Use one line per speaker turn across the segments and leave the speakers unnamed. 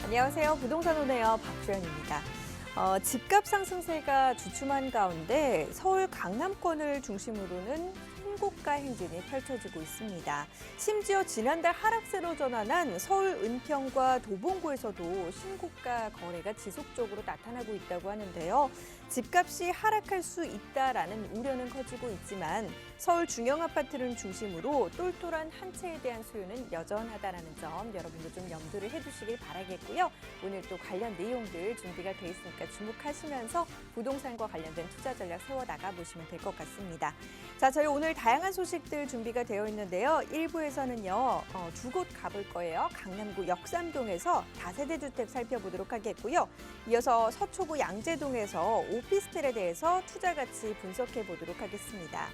안녕하세요. 부동산 오네요. 박주연입니다. 집값 상승세가 주춤한 가운데 서울 강남권을 중심으로는 신고가 행진이 펼쳐지고 있습니다. 심지어 지난달 하락세로 전환한 서울 은평과 도봉구에서도 신고가 거래가 지속적으로 나타나고 있다고 하는데요. 집값이 하락할 수 있다라는 우려는 커지고 있지만 서울 중형 아파트를 중심으로 똘똘한 한 채에 대한 수요는 여전하다는 점 여러분도 좀 염두를 해두시길 바라겠고요. 오늘 또 관련 내용들 준비가 돼 있으니까 주목하시면서 부동산과 관련된 투자 전략 세워나가 보시면 될 것 같습니다. 자, 저희 오늘 다양한 소식들 준비가 되어 있는데요. 1부에서는요, 두 곳 가볼 거예요. 강남구 역삼동에서 다세대 주택 살펴보도록 하겠고요. 이어서 서초구 양재동에서 오피스텔에 대해서 투자 가치 분석해 보도록 하겠습니다.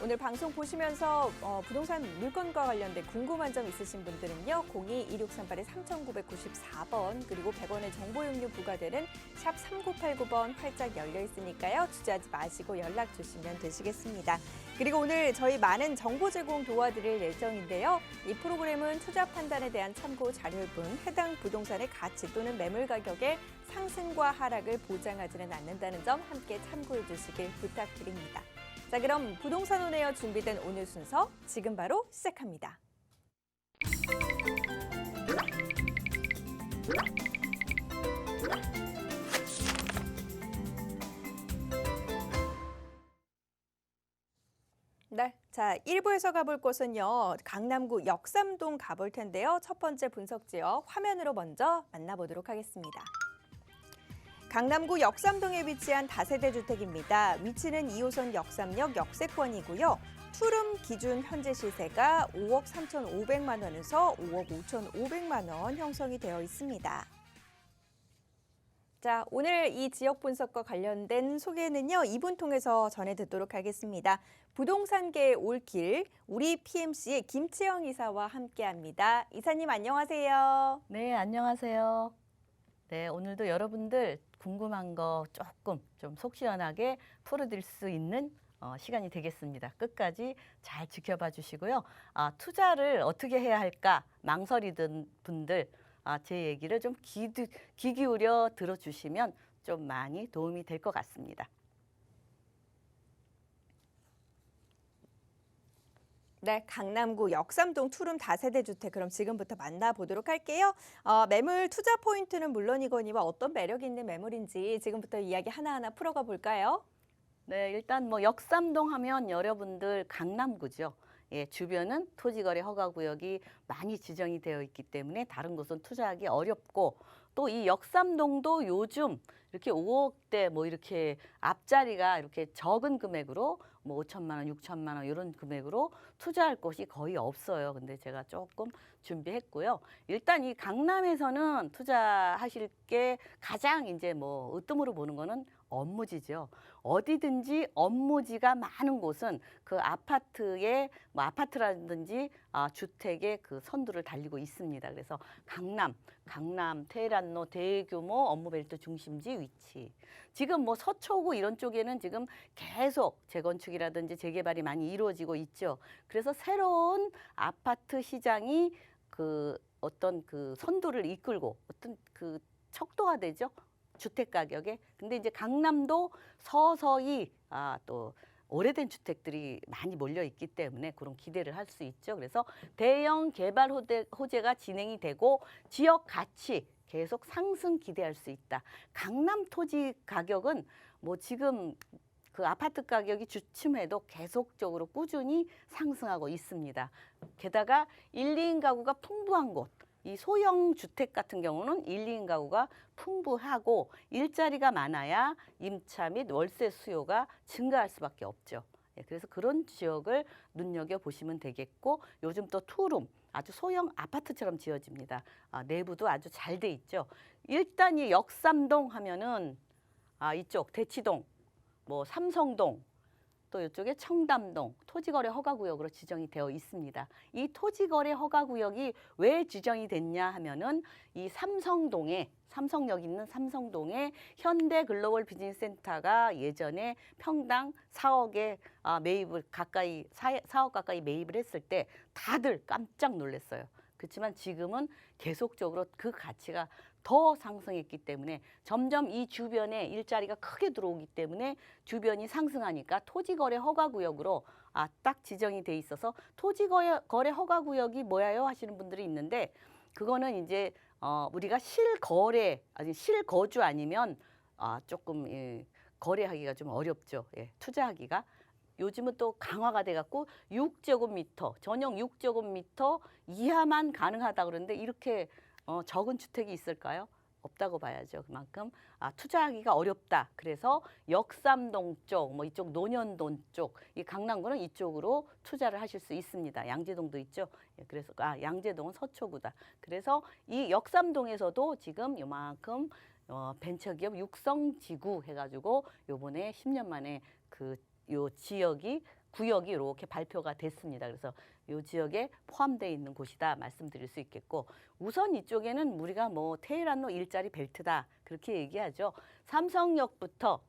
오늘 방송 보시면서 부동산 물건과 관련된 궁금한 점 있으신 분들은요. 02-2638-3994번 그리고 100원의 정보 용료 부과되는 샵 3989번 활짝 열려 있으니까요. 주저하지 마시고 연락 주시면 되시겠습니다. 그리고 오늘 저희 많은 정보 제공 도와드릴 예정인데요. 이 프로그램은 투자 판단에 대한 참고 자료일 뿐 해당 부동산의 가치 또는 매물 가격의 상승과 하락을 보장하지는 않는다는 점 함께 참고해 주시길 부탁드립니다. 자, 그럼 부동산 오네어 준비된 오늘 순서 지금 바로 시작합니다. 네, 자 1부에서 가볼 곳은요. 강남구 역삼동 가볼 텐데요. 첫 번째 분석 지역 화면으로 먼저 만나보도록 하겠습니다. 강남구 역삼동에 위치한 다세대 주택입니다. 위치는 2호선 역삼역 역세권이고요. 투룸 기준 현재 시세가 5억 3,500만 원에서 5억 5,500만 원 형성이 되어 있습니다. 자, 오늘 이 지역 분석과 관련된 소개는요. 이분 통해서 전해 듣도록 하겠습니다. 부동산계의 올길, 우리 PMC의 김치영 이사와 함께합니다. 이사님 안녕하세요.
네, 안녕하세요. 네, 오늘도 여러분들 궁금한 거 조금 좀 속 시원하게 풀어드릴 수 있는 시간이 되겠습니다. 끝까지 잘 지켜봐 주시고요. 투자를 어떻게 해야 할까 망설이던 분들 제 얘기를 좀 귀 기울여 들어주시면 좀 많이 도움이 될 것 같습니다.
네, 강남구 역삼동 투룸 다세대 주택 그럼 지금부터 만나보도록 할게요. 매물 투자 포인트는 물론이거니와 어떤 매력 있는 매물인지 지금부터 이야기 하나하나 풀어가 볼까요?
네, 일단 뭐 역삼동 하면 여러분들 강남구죠. 예, 주변은 토지거래 허가구역이 많이 지정이 되어 있기 때문에 다른 곳은 투자하기 어렵고 또 이 역삼동도 요즘 이렇게 5억대 뭐 이렇게 앞자리가 이렇게 적은 금액으로 뭐 5천만 원, 6천만 원 이런 금액으로 투자할 곳이 거의 없어요. 근데 제가 조금 준비했고요. 일단 이 강남에서는 투자하실 게 가장 이제 뭐 으뜸으로 보는 거는 업무지죠. 어디든지 업무지가 많은 곳은 그 아파트의 뭐 아파트라든지 주택의 그 선두를 달리고 있습니다. 그래서 강남 테헤란로 대규모 업무벨트 중심지 위치. 지금 뭐 서초구 이런 쪽에는 지금 계속 재건축이라든지 재개발이 많이 이루어지고 있죠. 그래서 새로운 아파트 시장이 그 어떤 그 선두를 이끌고 어떤 그 척도가 되죠. 주택 가격에. 근데 이제 강남도 서서히 또 오래된 주택들이 많이 몰려 있기 때문에 그런 기대를 할 수 있죠. 그래서 대형 개발 호재가 진행이 되고 지역 가치 계속 상승 기대할 수 있다. 강남 토지 가격은 뭐 지금 그 아파트 가격이 주춤해도 계속적으로 꾸준히 상승하고 있습니다. 게다가 1, 2인 가구가 풍부한 곳. 이 소형 주택 같은 경우는 1, 2인 가구가 풍부하고 일자리가 많아야 임차 및 월세 수요가 증가할 수밖에 없죠. 그래서 그런 지역을 눈여겨보시면 되겠고 요즘 또 투룸, 아주 소형 아파트처럼 지어집니다. 내부도 아주 잘 돼 있죠. 일단 이 역삼동 하면은 이쪽 대치동, 뭐 삼성동, 또 이쪽에 청담동 토지거래 허가구역으로 지정이 되어 있습니다. 이 토지거래 허가구역이 왜 지정이 됐냐 하면은 이 삼성역 있는 삼성동에 현대글로벌비즈니스센터가 예전에 평당 4억에 매입을 가까이 4억 가까이 매입을 했을 때 다들 깜짝 놀랐어요. 그렇지만 지금은 계속적으로 그 가치가 더 상승했기 때문에 점점 이 주변에 일자리가 크게 들어오기 때문에 주변이 상승하니까 토지거래 허가구역으로 딱 지정이 돼 있어서 토지거래 허가구역이 뭐야요 하시는 분들이 있는데 그거는 이제 우리가 실거래 아니 실거주 아니면 조금 거래하기가 좀 어렵죠. 예, 투자하기가. 요즘은 또 강화가 돼갖고 6제곱미터 전용 6제곱미터 이하만 가능하다 그러는데 이렇게 적은 주택이 있을까요? 없다고 봐야죠. 그만큼 투자하기가 어렵다. 그래서 역삼동 쪽, 뭐 이쪽 논현동 쪽, 이 강남구는 이쪽으로 투자를 하실 수 있습니다. 양재동도 있죠. 예, 그래서 양재동은 서초구다. 그래서 이 역삼동에서도 지금 요만큼 벤처기업 육성지구 해가지고 요번에 10년 만에 요 구역이 이렇게 발표가 됐습니다. 그래서 이 지역에 포함되어 있는 곳이다 말씀드릴 수 있겠고 우선 이쪽에는 우리가 뭐 테헤란로 일자리 벨트다 그렇게 얘기하죠. 삼성역부터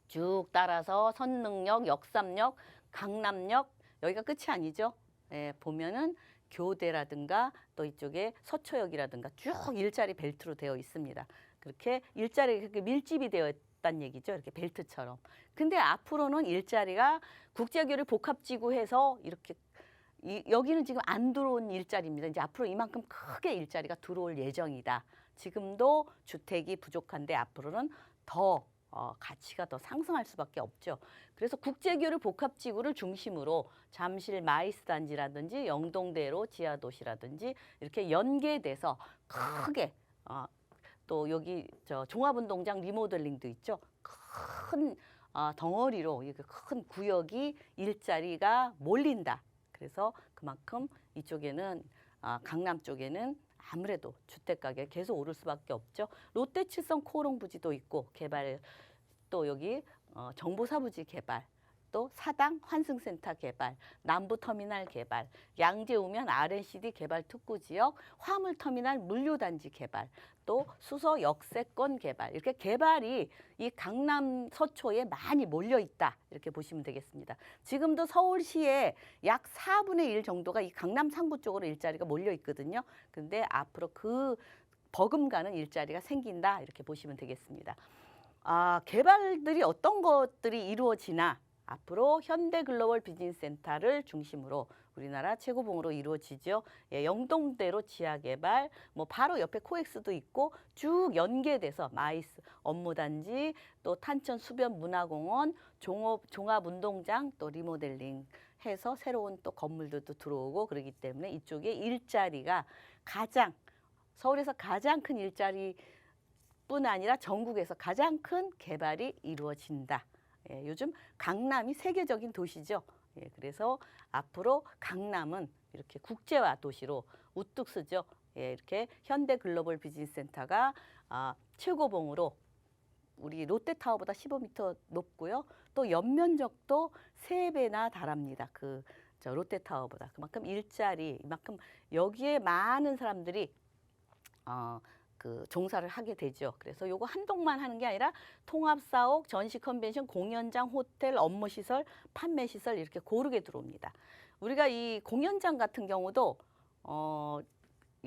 쭉 따라서 선릉역, 역삼역, 강남역 여기가 끝이 아니죠. 예, 보면은 교대라든가 또 이쪽에 서초역이라든가 쭉 일자리 벨트로 되어 있습니다. 그렇게 일자리가 그렇게 밀집이 되어 있다는 얘기죠. 이렇게 벨트처럼. 근데 앞으로는 일자리가 국제교류 복합지구해서 이렇게 여기는 지금 안 들어온 일자리입니다. 이제 앞으로 이만큼 크게 일자리가 들어올 예정이다. 지금도 주택이 부족한데 앞으로는 더 가치가 더 상승할 수밖에 없죠. 그래서 국제교류 복합지구를 중심으로 잠실 마이스 단지라든지 영동대로 지하도시라든지 이렇게 연계돼서 크게 또 여기 종합운동장 리모델링도 있죠. 큰 덩어리로 이렇게 큰 구역이 일자리가 몰린다. 그래서 그만큼 이쪽에는 강남 쪽에는 아무래도 주택 가격이 계속 오를 수밖에 없죠. 롯데칠성 코오롱 부지도 있고 개발 또 여기 정보사부지 개발 또 사당 환승센터 개발, 남부터미널 개발, 양재우면 R&CD 개발 특구지역, 화물터미널 물류단지 개발, 또 수서 역세권 개발 이렇게 개발이 이 강남 서초에 많이 몰려 있다 이렇게 보시면 되겠습니다. 지금도 서울시에 약 4분의 1 정도가 이 강남 상구 쪽으로 일자리가 몰려 있거든요. 근데 앞으로 그 버금가는 일자리가 생긴다 이렇게 보시면 되겠습니다. 개발들이 어떤 것들이 이루어지나 앞으로 현대글로벌 비즈니스센터를 중심으로 우리나라 최고봉으로 이루어지죠. 예, 영동대로 지하개발, 뭐 바로 옆에 코엑스도 있고 쭉 연계돼서 마이스 업무단지, 또 탄천 수변 문화공원, 종합운동장 또 리모델링 해서 새로운 또 건물들도 들어오고 그러기 때문에 이쪽에 일자리가 서울에서 가장 큰 일자리뿐 아니라 전국에서 가장 큰 개발이 이루어진다. 예, 요즘 강남이 세계적인 도시죠. 예, 그래서 앞으로 강남은 이렇게 국제화 도시로 우뚝 서죠. 예, 이렇게 현대글로벌 비즈니스센터가 최고봉으로 우리 롯데타워보다 15m 높고요. 또 연면적도 3배나 달합니다. 롯데타워보다. 그만큼 이만큼 여기에 많은 사람들이 종사를 하게 되죠. 그래서 요거 한 동만 하는 게 아니라 통합사옥, 전시 컨벤션, 공연장, 호텔, 업무시설, 판매시설 이렇게 고르게 들어옵니다. 우리가 이 공연장 같은 경우도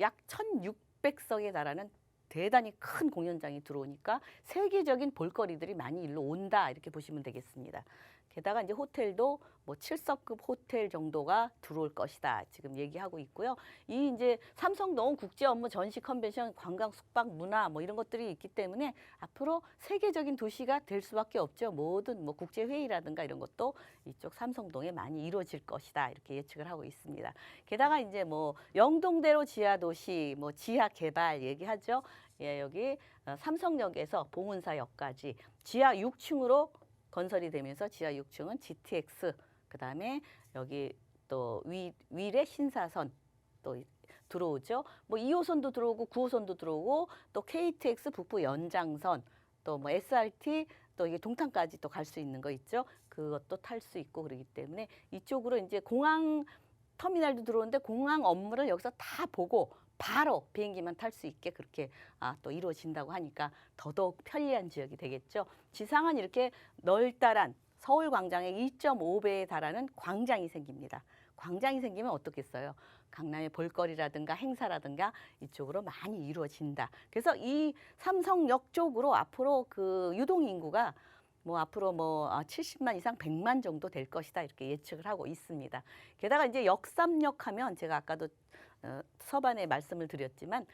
약 1,600석에 달하는 대단히 큰 공연장이 들어오니까 세계적인 볼거리들이 많이 일로 온다 이렇게 보시면 되겠습니다. 게다가 이제 호텔도 뭐 7석급 호텔 정도가 들어올 것이다 지금 얘기하고 있고요. 이 이제 삼성동 국제 업무 전시 컨벤션 관광 숙박 문화 뭐 이런 것들이 있기 때문에 앞으로 세계적인 도시가 될 수밖에 없죠. 모든 뭐 국제 회의라든가 이런 것도 이쪽 삼성동에 많이 이루어질 것이다 이렇게 예측을 하고 있습니다. 게다가 이제 뭐 영동대로 지하 도시 뭐 지하 개발 얘기하죠. 예, 여기 삼성역에서 봉은사역까지 지하 6층으로 건설이 되면서 지하 6층은 GTX, 그다음에 여기 또 위례 신사선 또 들어오죠. 뭐 2호선도 들어오고 9호선도 들어오고 또 KTX 북부 연장선 또 뭐 SRT 또 이게 동탄까지 또 갈 수 있는 거 있죠. 그것도 탈 수 있고 그러기 때문에 이쪽으로 이제 공항 터미널도 들어오는데 공항 업무를 여기서 다 보고 바로 비행기만 탈 수 있게 그렇게 또 이루어진다고 하니까 더더욱 편리한 지역이 되겠죠. 지상은 이렇게 널따란 서울광장의 2.5배에 달하는 광장이 생깁니다. 광장이 생기면 어떻겠어요? 강남의 볼거리라든가 행사라든가 이쪽으로 많이 이루어진다. 그래서 이 삼성역 쪽으로 앞으로 그 유동 인구가 뭐 앞으로 뭐 70만 이상 100만 정도 될 것이다 이렇게 예측을 하고 있습니다. 게다가 이제 역삼역 하면 제가 아까도 서반에 말씀을 드렸지만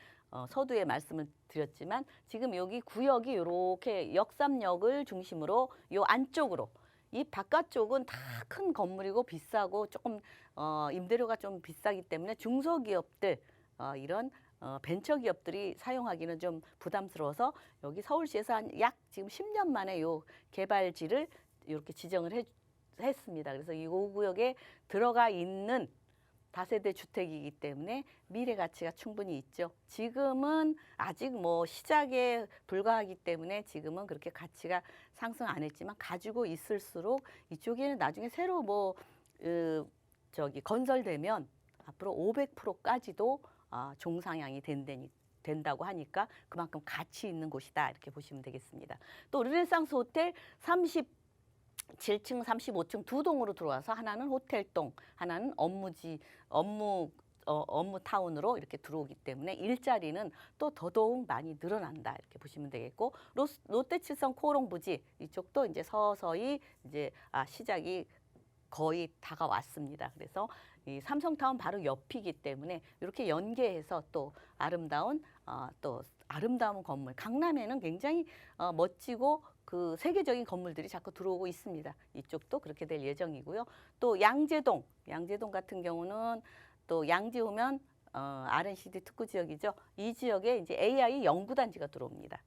서두에 말씀을 드렸지만 지금 여기 구역이 이렇게 역삼역을 중심으로 요 안쪽으로 이 바깥쪽은 다 큰 건물이고 비싸고 조금 임대료가 좀 비싸기 때문에 중소기업들 이런 벤처기업들이 사용하기는 좀 부담스러워서 여기 서울시에서 한 약 지금 10년 만에 요 개발지를 이렇게 지정을 했습니다. 그래서 이 구역에 들어가 있는 다세대 주택이기 때문에 미래 가치가 충분히 있죠. 지금은 아직 뭐 시작에 불과하기 때문에 지금은 그렇게 가치가 상승 안 했지만 가지고 있을수록 이쪽에는 나중에 새로 뭐 건설되면 앞으로 500%까지도 종상향이 된다고 하니까 그만큼 가치 있는 곳이다 이렇게 보시면 되겠습니다. 또 르네상스 호텔 37층, 35층 두 동으로 들어와서 하나는 호텔동, 하나는 업무 타운으로 이렇게 들어오기 때문에 일자리는 또 더더욱 많이 늘어난다 이렇게 보시면 되겠고 롯데칠성 코오롱 부지 이쪽도 이제 서서히 이제 시작이 거의 다가왔습니다. 그래서 이 삼성타운 바로 옆이기 때문에 이렇게 연계해서 또 아름다운 건물 강남에는 굉장히 멋지고 그 세계적인 건물들이 자꾸 들어오고 있습니다. 이쪽도 그렇게 될 예정이고요. 또 양재동 같은 경우는 또 양재 오면 R&CD 특구 지역이죠. 이 지역에 이제 AI 연구단지가 들어옵니다.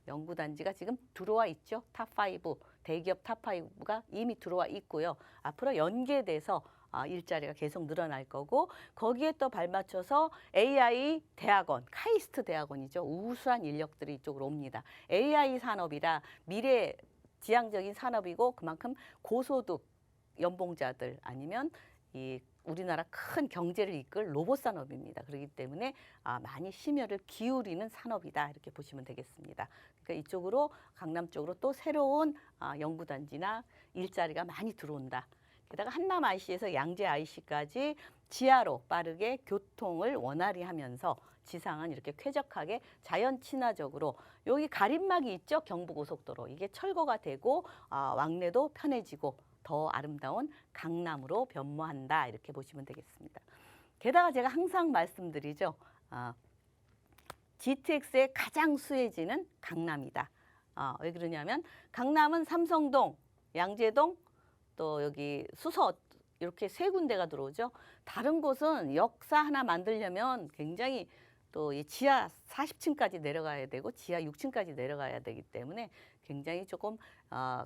연구단지가 지금 들어와 있죠. 탑5 대기업 탑5가 이미 들어와 있고요. 앞으로 연계돼서 일자리가 계속 늘어날 거고 거기에 또 발맞춰서 AI 대학원, 카이스트 대학원이죠. 우수한 인력들이 이쪽으로 옵니다. AI 산업이라 미래 지향적인 산업이고 그만큼 고소득 연봉자들 아니면 이 우리나라 큰 경제를 이끌 로봇 산업입니다. 그렇기 때문에 많이 심혈을 기울이는 산업이다 이렇게 보시면 되겠습니다. 그러니까 이쪽으로 강남 쪽으로 또 새로운 연구단지나 일자리가 많이 들어온다. 게다가 한남 IC에서 양재 IC까지 지하로 빠르게 교통을 원활히 하면서 지상은 이렇게 쾌적하게 자연 친화적으로 여기 가림막이 있죠. 경부고속도로 이게 철거가 되고 왕래도 편해지고 더 아름다운 강남으로 변모한다 이렇게 보시면 되겠습니다. 게다가 제가 항상 말씀드리죠. GTX의 가장 수혜지는 강남이다. 왜 그러냐면 강남은 삼성동, 양재동, 또 여기 수서 이렇게 세 군데가 들어오죠. 다른 곳은 역사 하나 만들려면 굉장히 또 이 지하 40층까지 내려가야 되고 지하 6층까지 내려가야 되기 때문에 굉장히 조금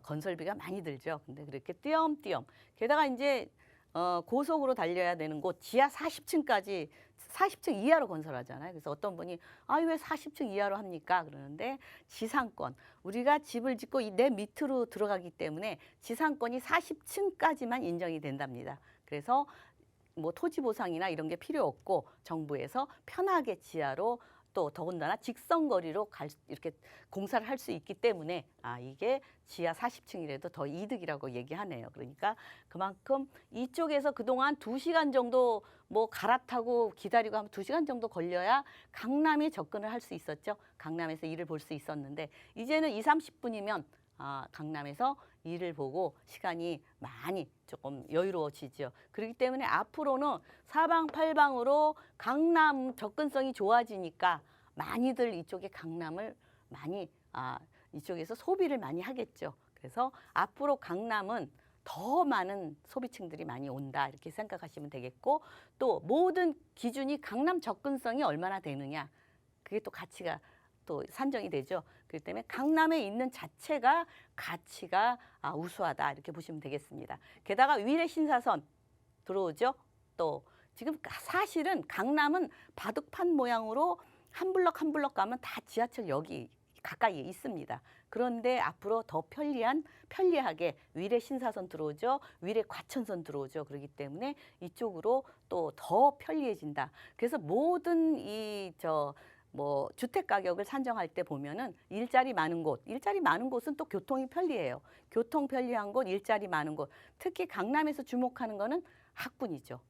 건설비가 많이 들죠. 근데 그렇게 띄엄띄엄 게다가 이제 고속으로 달려야 되는 곳 지하 40층까지 40층 이하로 건설하잖아요. 그래서 어떤 분이 왜 40층 이하로 합니까? 그러는데 지상권 우리가 집을 짓고 내 밑으로 들어가기 때문에 지상권이 40층까지만 인정이 된답니다. 그래서 뭐 토지 보상이나 이런 게 필요 없고 정부에서 편하게 지하로 또 더군다나 직선거리로 이렇게 공사를 할 수 있기 때문에 이게 지하 40층이라도 더 이득이라고 얘기하네요. 그러니까 그만큼 이쪽에서 그동안 2시간 정도 뭐 갈아타고 기다리고 하면 2시간 정도 걸려야 강남에 접근을 할 수 있었죠. 강남에서 일을 볼 수 있었는데 이제는 2, 30분이면 강남에서 일을 보고 시간이 많이 조금 여유로워지죠. 그렇기 때문에 앞으로는 사방팔방으로 강남 접근성이 좋아지니까 많이들 이쪽에 강남을 많이 이쪽에서 소비를 많이 하겠죠. 그래서 앞으로 강남은 더 많은 소비층들이 많이 온다 이렇게 생각하시면 되겠고 또 모든 기준이 강남 접근성이 얼마나 되느냐 그게 또 가치가 또 산정이 되죠. 그렇기 때문에 강남에 있는 자체가 가치가 우수하다 이렇게 보시면 되겠습니다. 게다가 위례 신사선 들어오죠. 또 지금 사실은 강남은 바둑판 모양으로 한 블럭 한 블럭 가면 다 지하철역이 가까이에 있습니다. 그런데 앞으로 더 편리하게 위례 신사선 들어오죠. 위례 과천선 들어오죠. 그렇기 때문에 이쪽으로 또 더 편리해진다. 그래서 모든 주택 가격을 산정할 때 보면은 일자리 많은 곳은 또 교통이 편리해요. 교통 편리한 곳, 일자리 많은 곳. 특히 강남에서 주목하는 거는 학군이죠.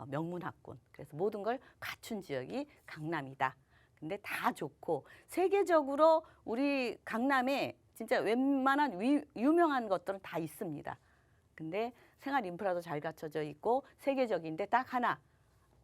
명문학군. 그래서 모든 걸 갖춘 지역이 강남이다. 근데 다 좋고 세계적으로 우리 강남에 진짜 웬만한 유명한 것들은 다 있습니다. 근데 생활 인프라도 잘 갖춰져 있고 세계적인데 딱 하나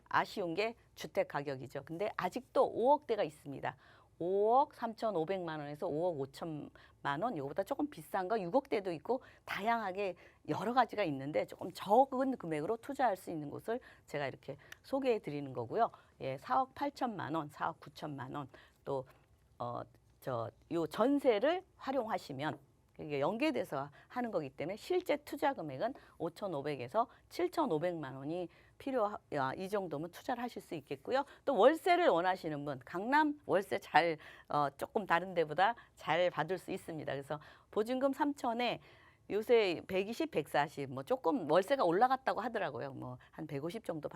아쉬운 게 주택 가격이죠. 근데 아직도 5억대가 있습니다. 5억 3,500만 원에서 5억 5천만 원, 이거보다 조금 비싼 거 6억대도 있고 다양하게 여러 가지가 있는데 조금 적은 금액으로 투자할 수 있는 곳을 제가 이렇게 소개해 드리는 거고요. 예, 4억 8천만 원, 4억 9천만 원, 또 요 전세를 활용하시면 이게 연계돼서 하는 거기 때문에 실제 투자 금액은 5,500에서 7,500만 원이 이 정도면 투자를 하실 수 있겠고요. 또 월세를 원하시는 분, 강남 월세 잘 조금 다른 데보다 잘 받을 수 있습니다. 그래서 보증금 3천에 요새 120, 140, 뭐 조금 월세가 올라갔다고 하더라고요. 뭐 한 150 정도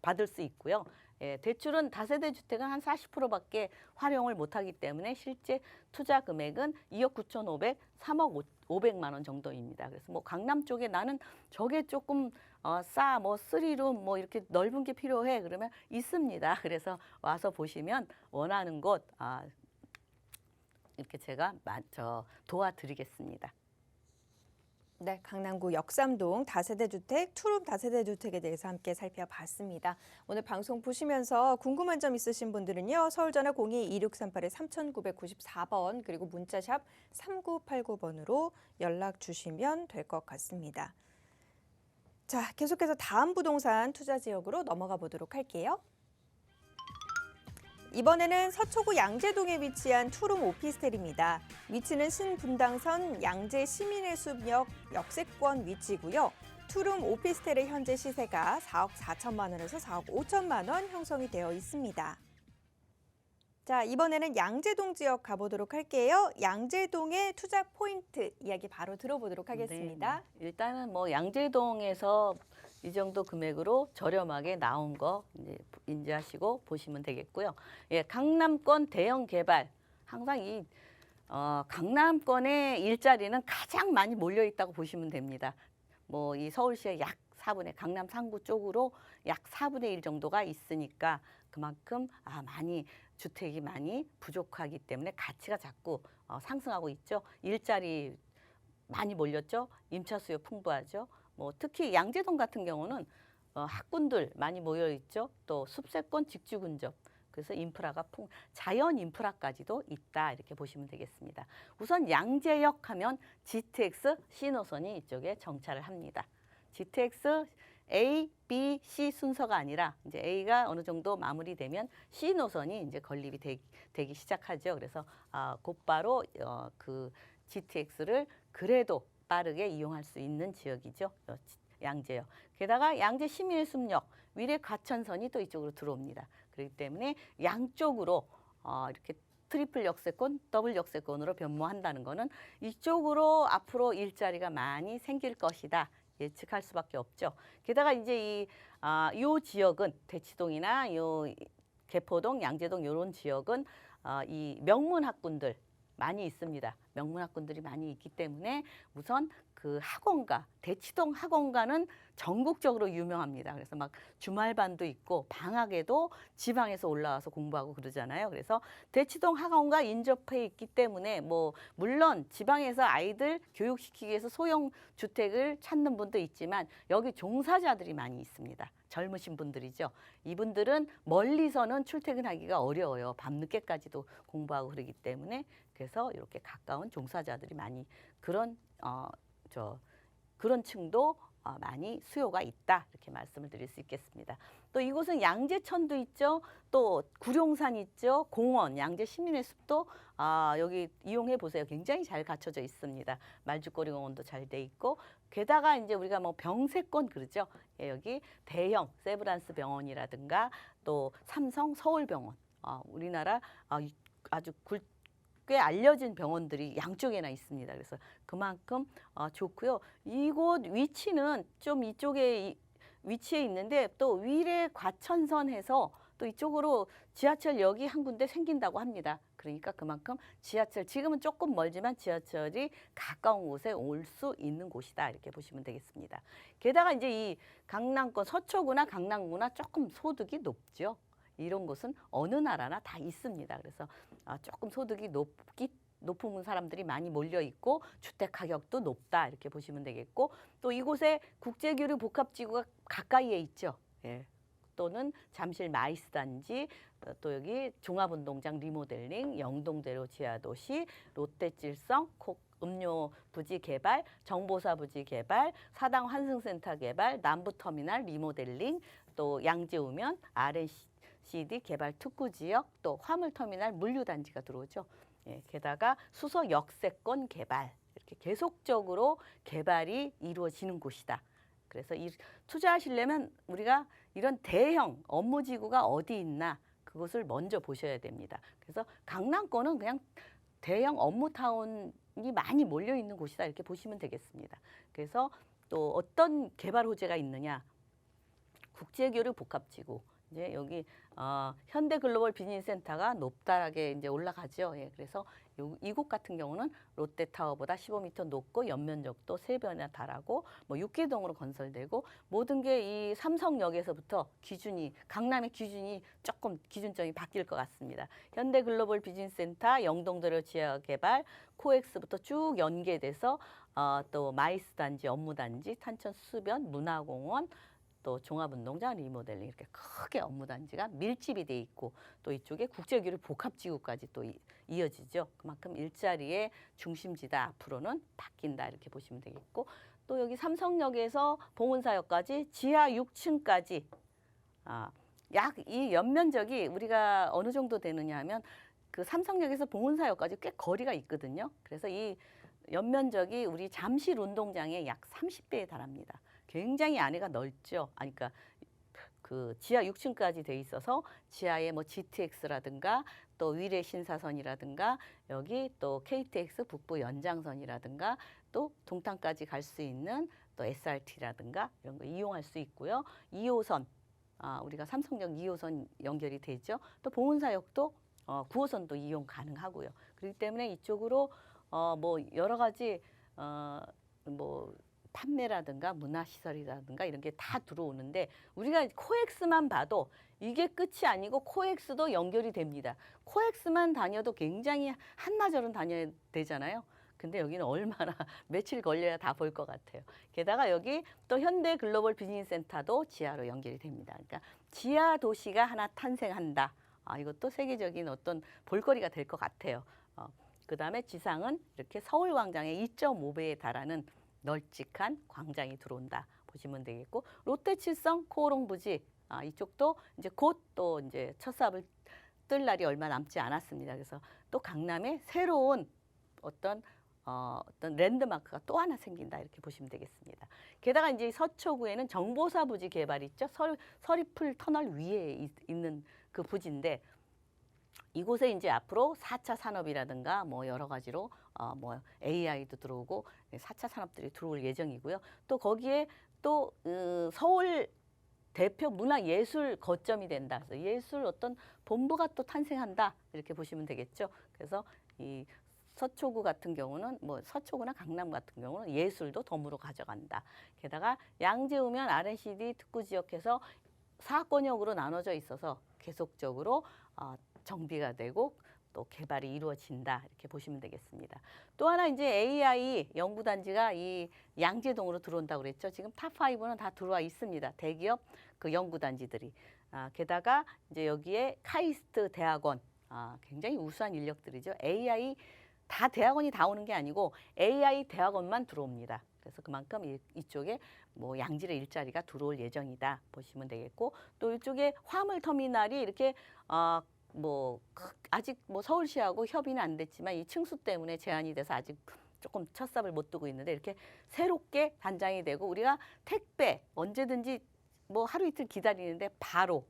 받을 수 있고요. 예, 대출은 다세대 주택은 한 40%밖에 활용을 못하기 때문에 실제 투자 금액은 2억 9,500, 3억 500만 원 정도입니다. 그래서 뭐 강남 쪽에 나는 저게 조금 뭐 3룸 뭐 이렇게 넓은 게 필요해 그러면 있습니다. 그래서 와서 보시면 원하는 곳 이렇게 제가 도와드리겠습니다.
네, 강남구 역삼동 다세대 주택, 투룸 다세대 주택에 대해서 함께 살펴봤습니다. 오늘 방송 보시면서 궁금한 점 있으신 분들은요. 서울전화 02-2638-3994번 그리고 문자샵 3989번으로 연락 주시면 될 것 같습니다. 자, 계속해서 다음 부동산 투자 지역으로 넘어가 보도록 할게요. 이번에는 서초구 양재동에 위치한 투룸 오피스텔입니다. 위치는 신분당선 양재 시민의 숲역 역세권 위치고요. 투룸 오피스텔의 현재 시세가 4억 4천만 원에서 4억 5천만 원 형성이 되어 있습니다. 자, 이번에는 양재동 지역 가보도록 할게요. 양재동의 투자 포인트 이야기 바로 들어보도록 하겠습니다.
네, 일단은 뭐 양재동에서 이 정도 금액으로 저렴하게 나온 거 이제 인지하시고 보시면 되겠고요. 예, 강남권 대형 개발 항상 이 강남권의 일자리는 가장 많이 몰려 있다고 보시면 됩니다. 뭐 이 서울시의 약 4분의 강남 상구 쪽으로 약 4분의 1 정도가 있으니까 그만큼 많이 주택이 많이 부족하기 때문에 가치가 자꾸 상승하고 있죠. 일자리 많이 몰렸죠. 임차 수요 풍부하죠. 뭐 특히 양재동 같은 경우는 학군들 많이 모여 있죠. 또 숲세권 직주 근접. 그래서 인프라가 자연 인프라까지도 있다 이렇게 보시면 되겠습니다. 우선 양재역 하면 GTX C노선이 이쪽에 정차를 합니다. GTX A, B, C 순서가 아니라 이제 A가 어느 정도 마무리되면 C 노선이 이제 건립이 되기 시작하죠. 그래서 곧바로 그 GTX를 그래도 빠르게 이용할 수 있는 지역이죠. 양재역. 게다가 양재 시민의 숲역 위례 과천선이 또 이쪽으로 들어옵니다. 그렇기 때문에 양쪽으로 이렇게 트리플 역세권, 더블 역세권으로 변모한다는 거는 이쪽으로 앞으로 일자리가 많이 생길 것이다. 예측할 수밖에 없죠. 게다가 이제 이 지역은 대치동이나 요 개포동, 양재동 이런 지역은 이 명문 학군들 많이 있습니다. 명문 학군들이 많이 있기 때문에 우선 그 학원가, 대치동 학원가는 전국적으로 유명합니다. 그래서 막 주말반도 있고 방학에도 지방에서 올라와서 공부하고 그러잖아요. 그래서 대치동 학원가 인접해 있기 때문에 뭐 물론 지방에서 아이들 교육시키기 위해서 소형 주택을 찾는 분도 있지만 여기 종사자들이 많이 있습니다. 젊으신 분들이죠. 이분들은 멀리서는 출퇴근하기가 어려워요. 밤늦게까지도 공부하고 그러기 때문에 그래서 이렇게 가까운 종사자들이 많이 그런 층도 많이 수요가 있다 이렇게 말씀을 드릴 수 있겠습니다. 또 이곳은 양재천도 있죠. 또 구룡산 있죠. 공원, 양재 시민의 숲도 여기 이용해 보세요. 굉장히 잘 갖춰져 있습니다. 말죽거리 공원도 잘 돼 있고 게다가 이제 우리가 뭐 병세권 그러죠. 예, 여기 대형 세브란스 병원이라든가 또 삼성 서울병원, 우리나라 아주 꽤 알려진 병원들이 양쪽에나 있습니다. 그래서 그만큼 좋고요. 이곳 위치는 좀 이쪽에 위치해 있는데 또 위례 과천선에서 또 이쪽으로 지하철역이 한 군데 생긴다고 합니다. 그러니까 그만큼 지하철 지금은 조금 멀지만 지하철이 가까운 곳에 올 수 있는 곳이다 이렇게 보시면 되겠습니다. 게다가 이제 이 강남권 서초구나 강남구나 조금 소득이 높죠. 이런 곳은 어느 나라나 다 있습니다. 그래서 조금 소득이 높은 사람들이 많이 몰려 있고 주택 가격도 높다 이렇게 보시면 되겠고 또 이곳에 국제교류 복합지구가 가까이에 있죠. 예. 또는 잠실 마이스 단지, 또 여기 종합운동장 리모델링, 영동대로 지하도시, 롯데질성, 음료 부지 개발, 정보사 부지 개발, 사당 환승센터 개발, 남부터미널 리모델링, 또 양재우면 R&CD 개발 특구지역, 또 화물터미널 물류단지가 들어오죠. 예, 게다가 수서 역세권 개발 이렇게 계속적으로 개발이 이루어지는 곳이다. 그래서 투자하시려면 우리가 이런 대형 업무지구가 어디 있나 그것을 먼저 보셔야 됩니다. 그래서 강남권은 그냥 대형 업무타운이 많이 몰려 있는 곳이다 이렇게 보시면 되겠습니다. 그래서 또 어떤 개발 호재가 있느냐? 국제교류 복합지구. 이제 여기 현대글로벌 비즈니스센터가 높다하게 이제 올라가죠. 예, 그래서 이곳 같은 경우는 롯데타워보다 15m 높고 연면적도 3배나 달하고 뭐 육기동으로 건설되고 모든 게 이 삼성역에서부터 기준이 강남의 기준이 조금 기준점이 바뀔 것 같습니다. 현대글로벌 비즈니스센터, 영동도로 지하개발, 코엑스부터 쭉 연계돼서 또 마이스 단지, 업무단지, 탄천수변, 문화공원 또 종합운동장 리모델링 이렇게 크게 업무단지가 밀집이 돼 있고 또 이쪽에 국제교류 복합지구까지 또 이어지죠. 그만큼 일자리의 중심지다 앞으로는 바뀐다 이렇게 보시면 되겠고 또 여기 삼성역에서 봉은사역까지 지하 6층까지 약 이 연면적이 우리가 어느 정도 되느냐 하면 그 삼성역에서 봉은사역까지 꽤 거리가 있거든요. 그래서 이 연면적이 우리 잠실 운동장의 약 30배에 달합니다. 굉장히 안에가 넓죠. 그러니까 그 지하 6층까지 돼 있어서 지하에 뭐 GTX라든가 또 위례 신사선이라든가 여기 또 KTX 북부 연장선이라든가 또 동탄까지 갈 수 있는 또 SRT라든가 이런 거 이용할 수 있고요. 2호선 우리가 삼성역 2호선 연결이 되죠. 또 봉은사역도 9호선도 이용 가능하고요. 그렇기 때문에 이쪽으로 뭐 여러 가지 뭐 판매라든가 문화시설이라든가 이런 게 다 들어오는데 우리가 코엑스만 봐도 이게 끝이 아니고 코엑스도 연결이 됩니다. 코엑스만 다녀도 굉장히 한나절은 다녀야 되잖아요. 근데 여기는 얼마나 며칠 걸려야 다 볼 것 같아요. 게다가 여기 또 현대 글로벌 비즈니스센터도 지하로 연결이 됩니다. 그러니까 지하 도시가 하나 탄생한다. 이것도 세계적인 어떤 볼거리가 될 것 같아요. 그다음에 지상은 이렇게 서울광장의 2.5배에 달하는 널찍한 광장이 들어온다 보시면 되겠고 롯데칠성 코오롱 부지 이쪽도 이제 곧 또 이제 첫 삽을 뜰 날이 얼마 남지 않았습니다. 그래서 또 강남에 새로운 어떤 랜드마크가 또 하나 생긴다 이렇게 보시면 되겠습니다. 게다가 이제 서초구에는 정보사 부지 개발이 있죠. 서리풀 터널 위에 있는 그 부지인데 이곳에 이제 앞으로 4차 산업이라든가 뭐 여러 가지로 뭐 AI도 들어오고 4차 산업들이 들어올 예정이고요. 또 거기에 또 서울 대표 문화예술 거점이 된다. 그래서 예술 어떤 본부가 또 탄생한다. 이렇게 보시면 되겠죠. 그래서 이 서초구 같은 경우는 뭐 서초구나 강남 같은 경우는 예술도 덤으로 가져간다. 게다가 양재우면 R&CD 특구지역에서 사권역으로 나눠져 있어서 계속적으로 정비가 되고 또 개발이 이루어진다 이렇게 보시면 되겠습니다. 또 하나 이제 AI 연구단지가 이 양재동으로 들어온다고 그랬죠. 지금 탑5는 다 들어와 있습니다. 대기업 그 연구단지들이. 게다가 이제 여기에 카이스트 대학원 굉장히 우수한 인력들이죠. AI 다 대학원이 다 오는 게 아니고 AI 대학원만 들어옵니다. 그래서 그만큼 이쪽에 뭐 양질의 일자리가 들어올 예정이다 보시면 되겠고 또 이쪽에 화물터미널이 이렇게 뭐 아직 뭐 서울시하고 협의는 안 됐지만 이 층수 때문에 제한이 돼서 아직 조금 첫삽을 못 두고 있는데 이렇게 새롭게 단장이 되고 우리가 택배 언제든지 뭐 하루 이틀 기다리는데 바로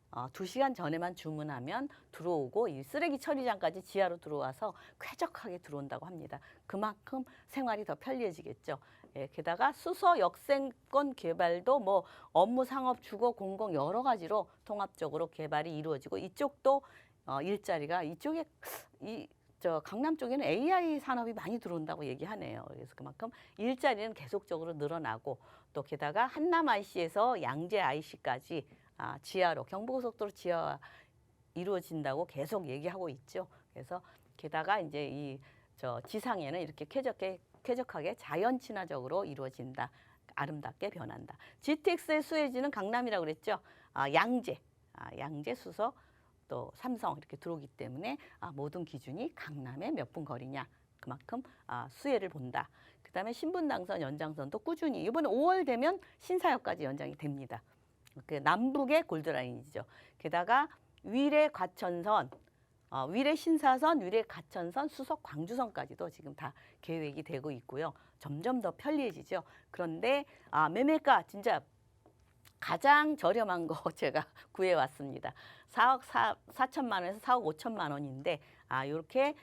2시간 전에만 주문하면 들어오고 이 쓰레기 처리장까지 지하로 들어와서 쾌적하게 들어온다고 합니다. 그만큼 생활이 더 편리해지겠죠. 예, 게다가 수서 역세권 개발도 뭐 업무, 상업, 주거, 공공 여러 가지로 통합적으로 개발이 이루어지고 이쪽도 일자리가 이쪽에 저 강남 쪽에는 AI 산업이 많이 들어온다고 얘기하네요. 그래서 그만큼 일자리는 계속적으로 늘어나고 또 게다가 한남 IC에서 양재 IC까지 지하로 경부고속도로 지하 이루어진다고 계속 얘기하고 있죠. 그래서 게다가 이제 이 저 지상에는 이렇게 쾌적하게 자연 친화적으로 이루어진다. 아름답게 변한다. GTX의 수혜지는 강남이라고 그랬죠. 양재, 수서, 또 삼성 이렇게 들어오기 때문에 모든 기준이 강남에 몇 분 거리냐 그만큼 수혜를 본다. 그다음에 신분당선 연장선도 꾸준히 이번에 5월 되면 신사역까지 연장이 됩니다. 그 남북의 골드라인이죠. 게다가 위례 과천선, 위례 신사선, 위례 가천선, 수석 광주선까지도 지금 다 계획이 되고 있고요. 점점 더 편리해지죠. 그런데 매매가 진짜 가장 저렴한 거 제가 구해왔습니다. 4억 4천만 원에서 4억 5천만 원인데 이렇게